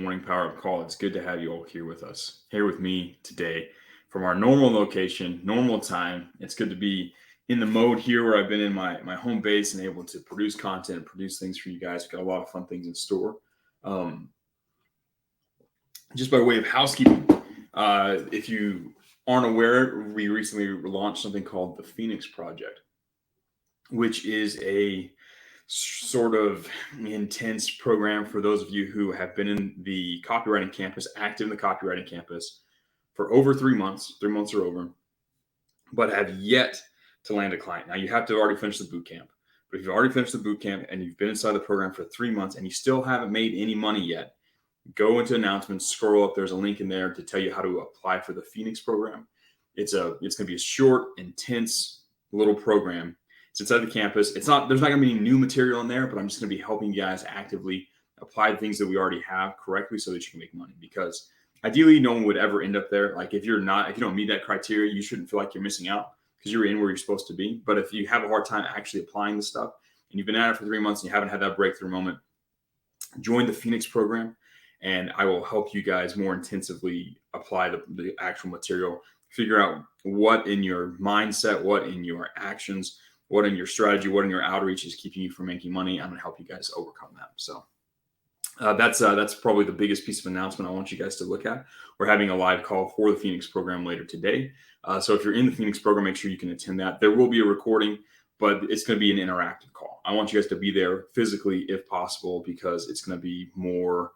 Morning Power Up Call. It's good to have you all here with us, here with me today from our normal location, normal time. It's good to be in the mode here where I've been in my home base and able to produce content, produce things for you guys. We've got a lot of fun things in store. Um, just by way of housekeeping, if you aren't aware, we recently launched something called the Phoenix Project, which is a sort of intense program for those of you who have been in the copywriting campus, active in the copywriting campus for over 3 months. 3 months are over, but have yet to land a client. Now you have to already finish the boot camp. But if you've already finished the boot camp and you've been inside the program for 3 months and you still haven't made any money yet, go into announcements, scroll up. There's a link in there to tell you how to apply for the Phoenix program. It's going to be a short, intense little program. It's inside the campus. There's not going to be any new material in there, but I'm just going to be helping you guys actively apply the things that we already have correctly so that you can make money. Because ideally, no one would ever end up there. Like if you don't meet that criteria, you shouldn't feel like you're missing out because you're in where you're supposed to be. But if you have a hard time actually applying the stuff and you've been at it for 3 months and you haven't had that breakthrough moment, join the Phoenix program and I will help you guys more intensively apply the actual material, figure out what in your mindset, what in your actions, what in your strategy, what in your outreach is keeping you from making money. I'm going to help you guys overcome that. So that's probably the biggest piece of announcement I want you guys to look at. We're having a live call for the Phoenix program later today. So if you're in the Phoenix program, make sure you can attend that. There will be a recording, but it's going to be an interactive call. I want you guys to be there physically if possible, because it's going to be more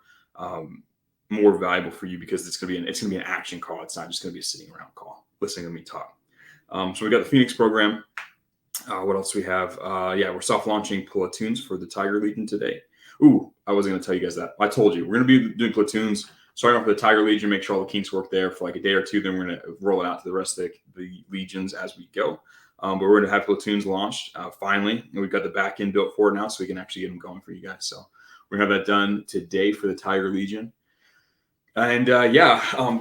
valuable for you, because it's going to be an action call. It's not just going to be a sitting around call, listening to me talk. So we got the Phoenix program. What else do we have? We're soft launching platoons for the Tiger Legion today. Ooh, I wasn't going to tell you guys that. I told you. We're going to be doing platoons, starting off with the Tiger Legion, make sure all the kinks work there for like a day or two. Then we're going to roll it out to the rest of the legions as we go. But we're going to have platoons launched finally. And we've got the back end built for it now, so we can actually get them going for you guys. So we're going to have that done today for the Tiger Legion. And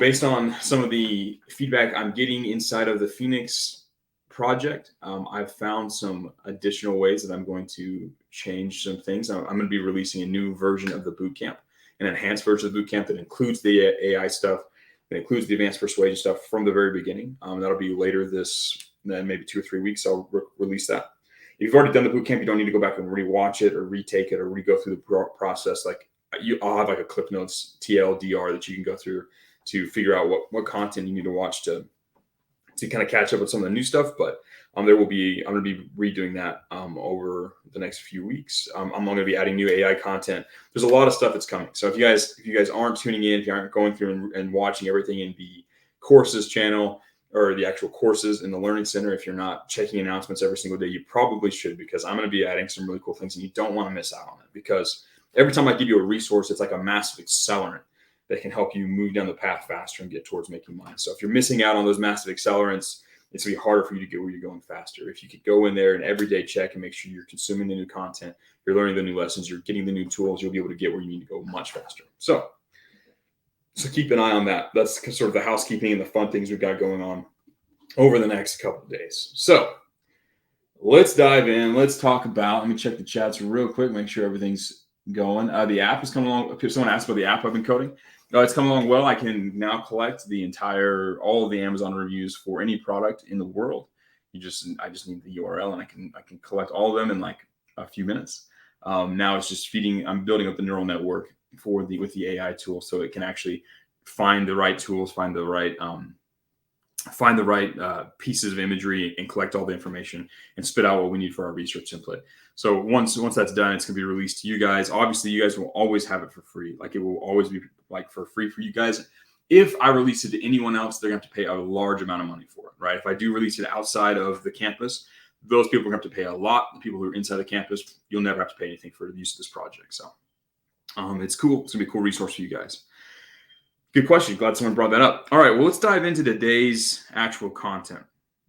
based on some of the feedback I'm getting inside of the Phoenix project, I've found some additional ways that I'm going to change some things. I'm going to be releasing a new version of the bootcamp, an enhanced version of the bootcamp that includes the AI stuff, that includes the advanced persuasion stuff from the very beginning. That'll be later then maybe 2 or 3 weeks. I'll release that. If you've already done the bootcamp, you don't need to go back and rewatch it or retake it or re-go through the process. I'll have like a Clip Notes TLDR that you can go through to figure out what content you need to watch to kind of catch up with some of the new stuff. But I'm going to be redoing that over the next few weeks. I'm going to be adding new AI content. There's a lot of stuff that's coming. So if you guys aren't tuning in, if you aren't going through and watching everything in the courses channel or the actual courses in the Learning Center, if you're not checking announcements every single day, you probably should, because I'm going to be adding some really cool things and you don't want to miss out on it. Because every time I give you a resource, it's like a massive accelerant that can help you move down the path faster and get towards making money. So if you're missing out on those massive accelerants, it's going to be harder for you to get where you're going faster. If you could go in there and every day check and make sure you're consuming the new content, you're learning the new lessons, you're getting the new tools, you'll be able to get where you need to go much faster. So keep an eye on that. That's sort of the housekeeping and the fun things we've got going on over the next couple of days. So let's dive in. Let's talk about, let me check the chats real quick, make sure everything's going. The app is coming along. If someone asked about the app I've been coding, it's coming along well. I can now collect all of the Amazon reviews for any product in the world. I just need the URL and I can collect all of them in like a few minutes. Now it's just I'm building up the neural network with the AI tool, so it can actually find the right tools, find the right pieces of imagery and collect all the information and spit out what we need for our research template. So once that's done, it's going to be released to you guys. Obviously, you guys will always have it for free. Like it will always be like for free for you guys. If I release it to anyone else, they're going to have to pay a large amount of money for it, right? If I do release it outside of the campus, those people are going to have to pay a lot. The people who are inside the campus, you'll never have to pay anything for the use of this project. So it's cool. It's going to be a cool resource for you guys. Good question. Glad someone brought that up. All right, well, let's dive into today's actual content.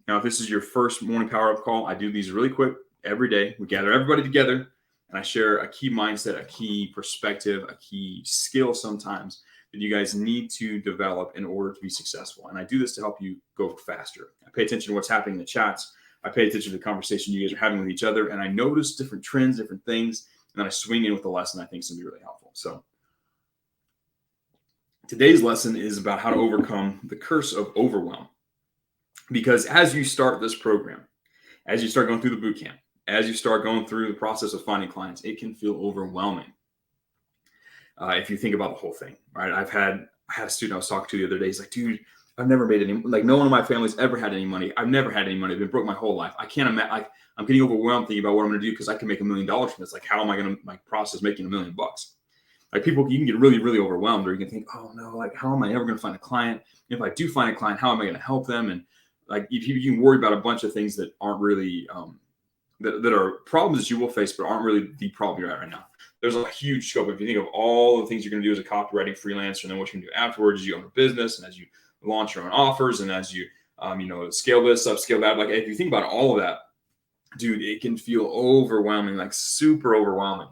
Now, if this is your first morning power up call, I do these really quick every day. We gather everybody together and I share a key mindset, a key perspective, a key skill sometimes that you guys need to develop in order to be successful. And I do this to help you go faster. I pay attention to what's happening in the chats. I pay attention to the conversation you guys are having with each other. And I notice different trends, different things. And then I swing in with the lesson I think is going to be really helpful. So Today's lesson is about how to overcome the curse of overwhelm. Because as you start this program, as you start going through the boot camp, as you start going through the process of finding clients, it can feel overwhelming. If you think about the whole thing, right? I had a student I was talking to the other day. He's like, dude, I've never made any, like no one in my family's ever had any money. I've never had any money. I've been broke my whole life. I can't imagine, I'm getting overwhelmed thinking about what I'm going to do because I can make $1 million from this. Like, how am I going to process making $1 million? Like people, you can get really, really overwhelmed, or you can think, oh no, like how am I ever going to find a client? If I do find a client, how am I going to help them? And like you can worry about a bunch of things that aren't really, that are problems that you will face, but aren't really the problem you're at right now. There's a huge scope. If you think of all the things you're going to do as a copywriting freelancer, and then what you can do afterwards, as you own a business, and as you launch your own offers, and as you, scale this, upscale that. Like if you think about all of that, dude, it can feel overwhelming, like super overwhelming.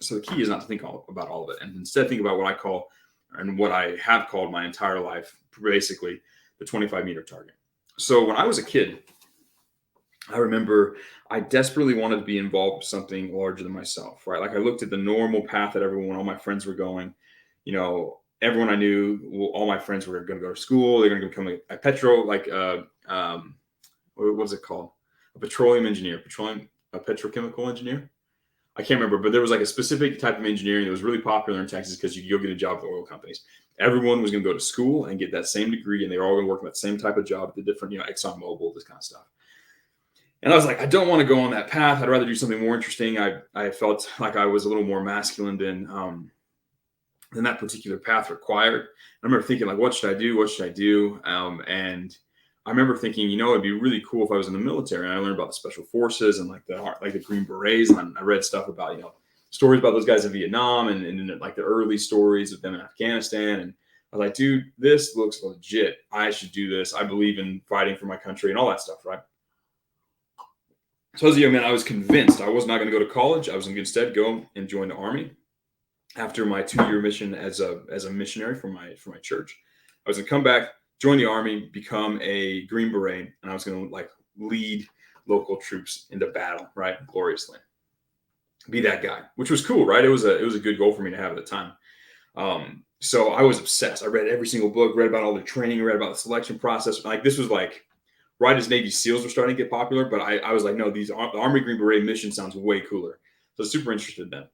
So the key is not to think about all of it, and instead think about what I call, and what I have called my entire life, basically the 25-meter target. So when I was a kid, I remember I desperately wanted to be involved with something larger than myself, right? Like I looked at the normal path that all my friends were going. Everyone I knew, all my friends were going to go to school. They're going to become what is it called? A petroleum engineer, a petrochemical engineer. I can't remember, but there was like a specific type of engineering that was really popular in Texas because you could go get a job with oil companies. Everyone was going to go to school and get that same degree, and they were all going to work on that same type of job at the different, ExxonMobil, this kind of stuff. And I was like, I don't want to go on that path. I'd rather do something more interesting. I felt like I was a little more masculine than that particular path required. I remember thinking, like, what should I do? What should I do? And I remember thinking, it'd be really cool if I was in the military and I learned about the special forces and like the Green Berets. And I read stuff about, stories about those guys in Vietnam and like the early stories of them in Afghanistan. And I was like, dude, this looks legit. I should do this. I believe in fighting for my country and all that stuff, right? So as a young man, I was convinced I was not going to go to college. I was going to instead go and join the Army. After my 2-year mission as a missionary for my church, I was going to come back, join the Army, become a Green Beret, and I was going to lead local troops into battle, right, gloriously. Be that guy, which was cool, right? It was a good goal for me to have at the time. So I was obsessed. I read every single book, read about all the training, read about the selection process. Like this was like right as Navy SEALs were starting to get popular, but I was like, no, the Army Green Beret mission sounds way cooler. So I was super interested then.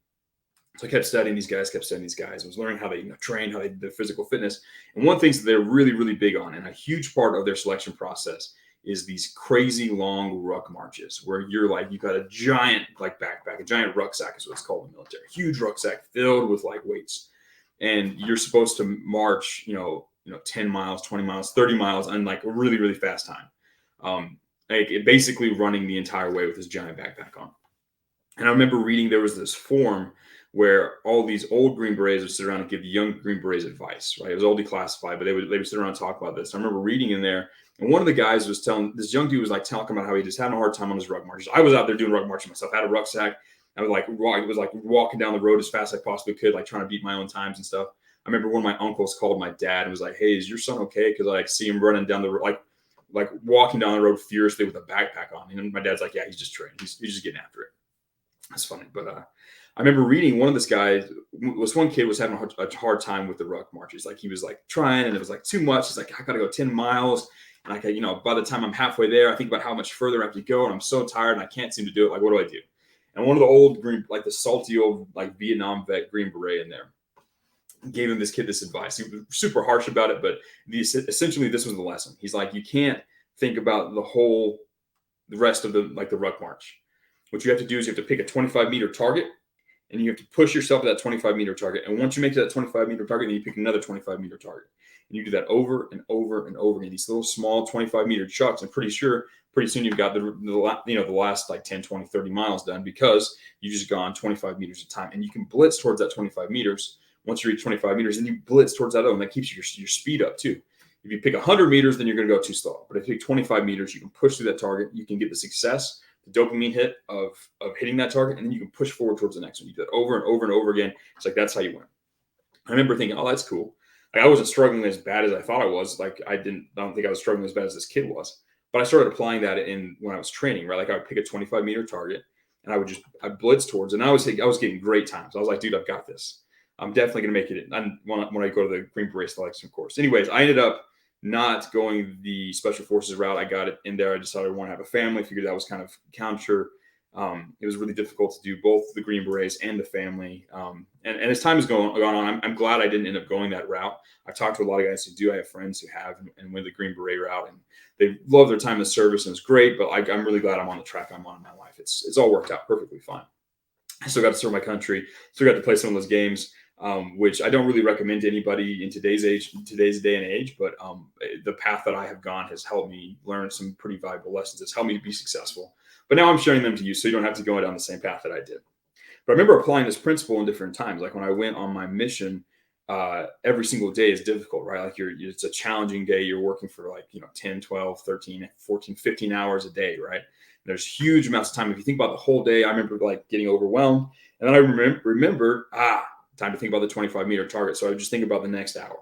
So I kept studying these guys. I was learning how they train, how they did their physical fitness. And one thing that they're really, really big on, and a huge part of their selection process, is these crazy long ruck marches where you've got a giant backpack, a giant rucksack is what it's called in the military, huge rucksack filled with weights. And you're supposed to march, 10 miles, 20 miles, 30 miles on a really, really fast time. Basically running the entire way with this giant backpack on. And I remember reading there was this form where all these old Green Berets would sit around and give the young Green Berets advice, right? It was all declassified, but they would sit around and talk about this. I remember reading in there, and one of the guys was telling, this young dude was talking about how he just had a hard time on his ruck marches. I was out there doing ruck marching myself. I had a rucksack. I was walking down the road as fast as I possibly could, trying to beat my own times and stuff. I remember one of my uncles called my dad and was like, "Hey, is your son okay?" Because I see him running down the road, walking down the road furiously with a backpack on. And my dad's like, "Yeah, he's just training. He's just getting after it." That's funny. But I remember reading one kid was having a hard time with the ruck marches. He was trying, and it was too much. He's like, I got to go 10 miles. And by the time I'm halfway there, I think about how much further I have to go. And I'm so tired and I can't seem to do it. What do I do? And one of the old the salty old Vietnam vet Green Beret in there gave this kid this advice. He was super harsh about it, but essentially this was the lesson. He's like, you can't think about the rest of the ruck march. What you have to do is you have to pick a 25-meter target, and you have to push yourself to that 25-meter target. And once you make that 25-meter target, then you pick another 25-meter target. And you do that over and over and over again, these little small 25-meter chucks. I'm pretty sure pretty soon you've got the last 10, 20, 30 miles done because you just gone 25 meters at a time. And you can blitz towards that 25 meters. Once you reach 25 meters, then you blitz towards that other one. That keeps your speed up too. If you pick 100 meters, then you're going to go too slow. But if you pick 25 meters, you can push through that target. You can get the success, the dopamine hit of hitting that target, and then you can push forward towards the next one. You do that over and over and over again. It's that's how you win. I remember thinking, oh, that's cool. I wasn't struggling as bad as I thought I was. I don't think I was struggling as bad as this kid was. But I started applying that when I was training, right? I would pick a 25-meter target, and I blitz towards it. And I was getting great times. I was like, dude, I've got this. I'm definitely going to make it when I go to the Green Beret selection course. Anyways, I ended up not going the special forces route. I got it in there. I decided I want to have a family. Figured that was kind of counter. It was really difficult to do both the Green Berets and the family. And as time has gone on, I'm glad I didn't end up going that route. I've talked to a lot of guys who do. I have friends who have and went the Green Beret route, and they love their time in service, and it's great. But I'm really glad I'm on the track I'm on in my life. It's all worked out perfectly fine. I still got to serve my country. Still got to play some of those games. Which I don't really recommend to anybody in today's day and age. But the path that I have gone has helped me learn some pretty valuable lessons. It's helped me to be successful. But now I'm sharing them to you, so you don't have to go down the same path that I did. But I remember applying this principle in different times. Like when I went on my mission, every single day is difficult, right? Like it's a challenging day. You're working for 10, 12, 13, 14, 15 hours a day, right? And there's huge amounts of time. If you think about the whole day, I remember getting overwhelmed. And then I remember, time to think about the 25-meter target. So I would just think about the next hour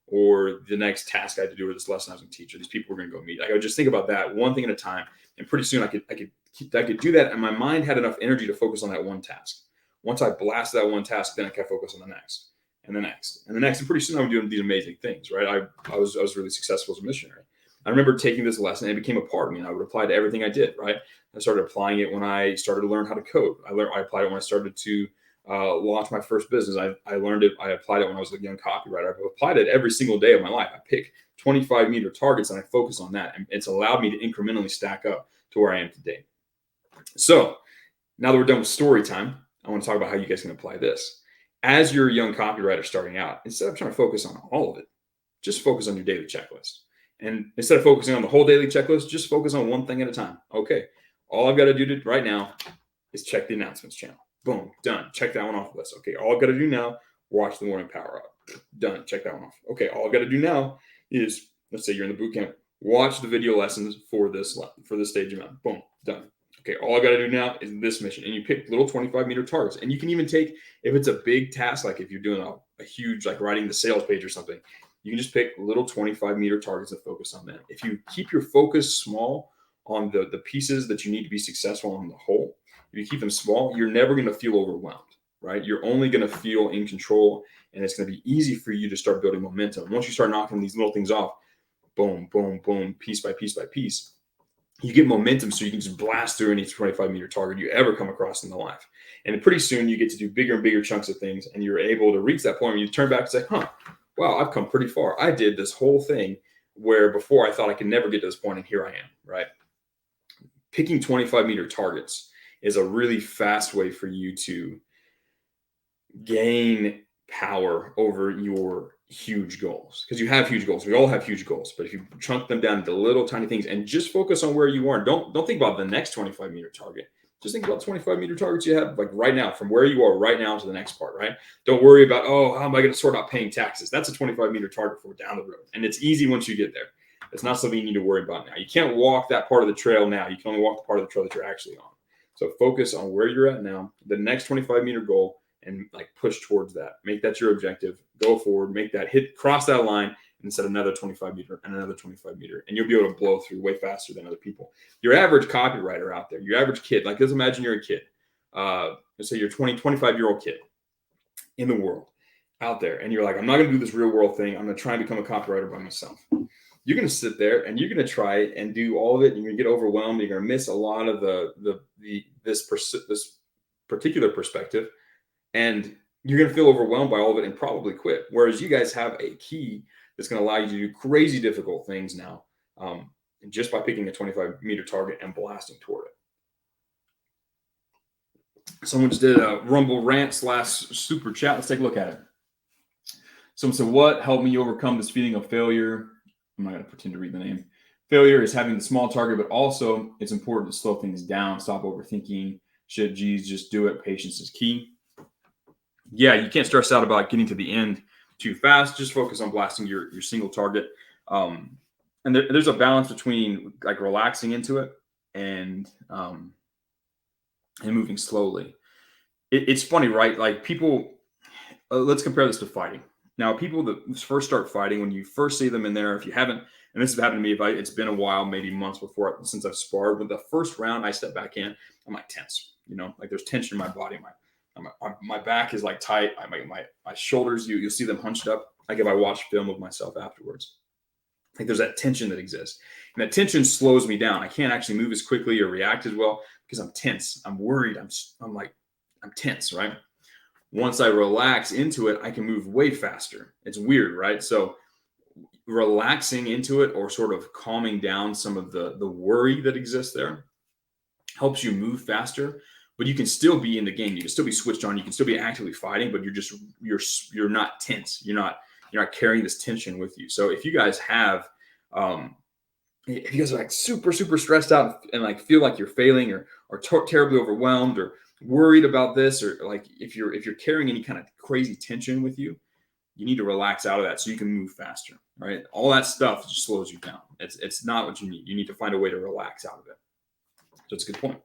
or the next task I had to do, or this lesson I was going to teach, or these people we're going to go meet. Like I would just think about that one thing at a time. And pretty soon I could do that. And my mind had enough energy to focus on that one task. Once I blasted that one task, then I could focus on the next and the next and the next. And pretty soon I was doing these amazing things, right? I was really successful as a missionary. I remember taking this lesson and it became a part of me, and I would apply to everything I did, right? I started applying it when I started to learn how to code. I applied it when I started to launch my first business. I learned it. I applied it when I was a young copywriter. I've applied it every single day of my life. I pick 25-meter targets and I focus on that. And it's allowed me to incrementally stack up to where I am today. So now that we're done with story time, I want to talk about how you guys can apply this. As you're a young copywriter starting out, instead of trying to focus on all of it, just focus on your daily checklist. And instead of focusing on the whole daily checklist, just focus on one thing at a time. Okay, all I've got to do right now is check the announcements channel. Boom, done. Check that one off the list. Okay, all I've got to do now, watch the morning power up. Done. Check that one off. Okay, all I've got to do now is, let's say you're in the boot camp, watch the video lessons for this stage amount. Boom, done. Okay, all I got to do now is this mission. And you pick little 25-meter targets. And you can even take, if it's a big task, like if you're doing a huge, like writing the sales page or something, you can just pick little 25-meter targets and focus on them. If you keep your focus small on the pieces that you need to be successful on the whole, if you keep them small, you're never going to feel overwhelmed, right? You're only going to feel in control, and it's going to be easy for you to start building momentum. Once you start knocking these little things off, boom, boom, boom, piece by piece by piece, you get momentum so you can just blast through any 25-meter target you ever come across in the life. And pretty soon you get to do bigger and bigger chunks of things, and you're able to reach that point where you turn back and say, wow, I've come pretty far. I did this whole thing where before I thought I could never get to this point, and here I am, right? Picking 25-meter targets is a really fast way for you to gain power over your huge goals, because you have huge goals. We all have huge goals, but if you chunk them down into little tiny things and just focus on where you are, don't think about the next 25-meter target. Just think about 25-meter targets you have, like right now, from where you are right now to the next part, right? Don't worry about, how am I going to sort out paying taxes? That's a 25-meter target for down the road. And it's easy once you get there. It's not something you need to worry about now. You can't walk that part of the trail now. You can only walk the part of the trail that you're actually on. So focus on where you're at now, the next 25-meter goal, and push towards that. Make that your objective. Go forward, make that cross that line, and set another 25-meter and another 25-meter. And you'll be able to blow through way faster than other people. Your average copywriter out there, your average kid, let's imagine you're a kid. Let's say you're a 25-year-old kid in the world out there. And you're like, I'm not going to do this real world thing. I'm going to try and become a copywriter by myself. You're going to sit there and you're going to try and do all of it. And you're going to get overwhelmed. You're going to miss a lot of this particular perspective. And you're going to feel overwhelmed by all of it and probably quit. Whereas you guys have a key that's going to allow you to do crazy difficult things now, just by picking a 25-meter target and blasting toward it. Someone just did a Rumble rant / super chat. Let's take a look at it. Someone said, what helped me overcome this feeling of failure? I'm not going to pretend to read the name. Failure is having the small target, but also it's important to slow things down, stop overthinking. Just do it. Patience is key. Yeah, you can't stress out about getting to the end too fast. Just focus on blasting your single target. And there's a balance between relaxing into it and moving slowly. It's funny, right? People, let's compare this to fighting. Now, people that first start fighting, when you first see them in there, if you haven't, and this has happened to me, it's been a while, maybe months since I've sparred. But the first round I step back in, I'm tense. There's tension in my body. My back is like tight. My shoulders, you'll see them hunched up. Like if I watch film of myself afterwards, like there's that tension that exists, and that tension slows me down. I can't actually move as quickly or react as well because I'm tense. I'm worried. I'm tense, right? Once I relax into it, I can move way faster. It's weird, right? So relaxing into it, or sort of calming down some of the worry that exists there, helps you move faster. But you can still be in the game. You can still be switched on. You can still be actively fighting, but you're not tense. You're not carrying this tension with you. So if you guys have if you guys are like super stressed out and like feel like you're failing, or terribly overwhelmed or worried about this, or like if you're carrying any kind of crazy tension with you, you need to relax out of that so you can move faster, right? All that stuff just slows you down. It's not what you need. You need to find a way to relax out of it. So it's a good point.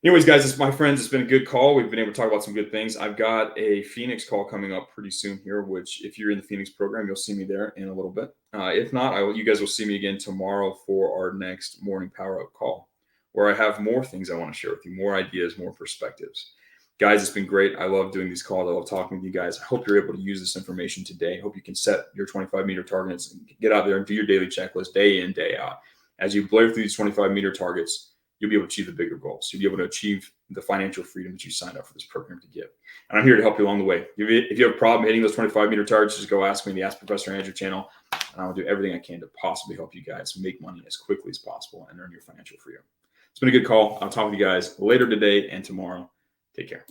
Anyways, guys, it's my friends. It's been a good call. We've been able to talk about some good things. I've got a Phoenix call coming up pretty soon here, which if you're in the Phoenix program, you'll see me there in a little bit. If not, you guys will see me again tomorrow for our next morning power up call, where I have more things I want to share with you, more ideas, more perspectives. Guys, it's been great. I love doing these calls. I love talking with you guys. I hope you're able to use this information today. I hope you can set your 25-meter targets and get out there and do your daily checklist day in, day out. As you blare through these 25-meter targets, you'll be able to achieve the bigger goals. You'll be able to achieve the financial freedom that you signed up for this program to give. And I'm here to help you along the way. If you have a problem hitting those 25-meter targets, just go ask me in the Ask Professor Andrew channel, and I'll do everything I can to possibly help you guys make money as quickly as possible and earn your financial freedom. It's been a good call. I'll talk to you guys later today and tomorrow. Take care.